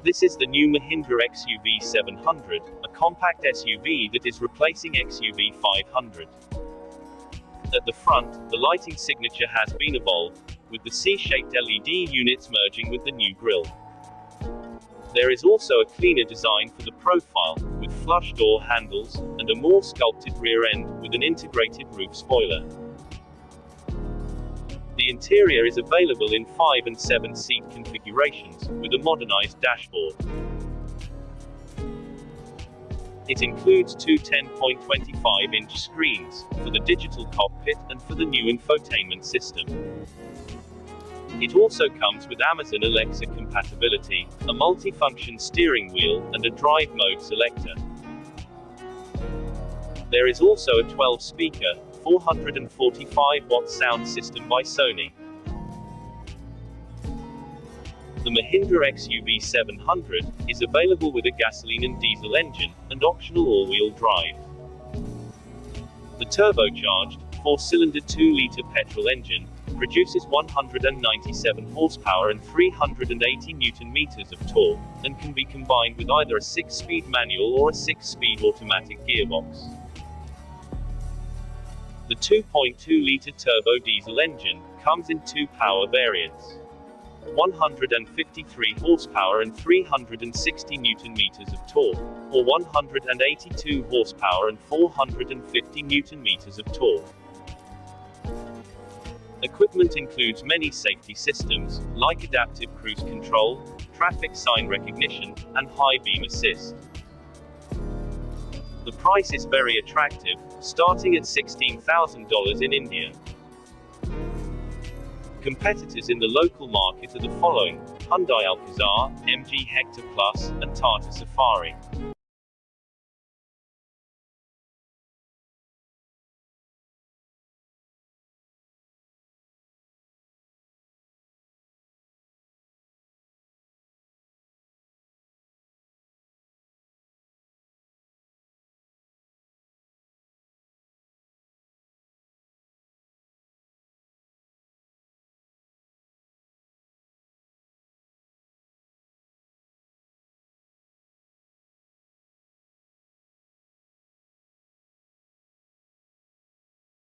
This is the new Mahindra XUV 700, a compact SUV that is replacing XUV 500. At the front, the lighting signature has been evolved, with the C-shaped LED units merging with the new grille. There is also a cleaner design for the profile, with flush door handles, and a more sculpted rear end, with an integrated roof spoiler. The interior is available in 5 and 7 seat configurations, with a modernized dashboard. It includes two 10.25-inch screens, for the digital cockpit, and for the new infotainment system. It also comes with Amazon Alexa compatibility, a multi-function steering wheel, and a drive mode selector. There is also a 12-speaker, 445-watt sound system by Sony. The Mahindra XUV 700 is available with a gasoline and diesel engine, and optional all-wheel drive. The turbocharged, 4-cylinder 2-liter petrol engine produces 197 horsepower and 380 Nm of torque, and can be combined with either a 6-speed manual or a 6-speed automatic gearbox. The 2.2-liter turbo diesel engine comes in two power variants: 153 horsepower and 360 Nm of torque, or 182 horsepower and 450 Nm of torque. Equipment includes many safety systems, like adaptive cruise control, traffic sign recognition, and high beam assist. The price is very attractive, starting at $16,000 in India. Competitors in the local market are the following: Hyundai Alcazar, MG Hector Plus, and Tata Safari.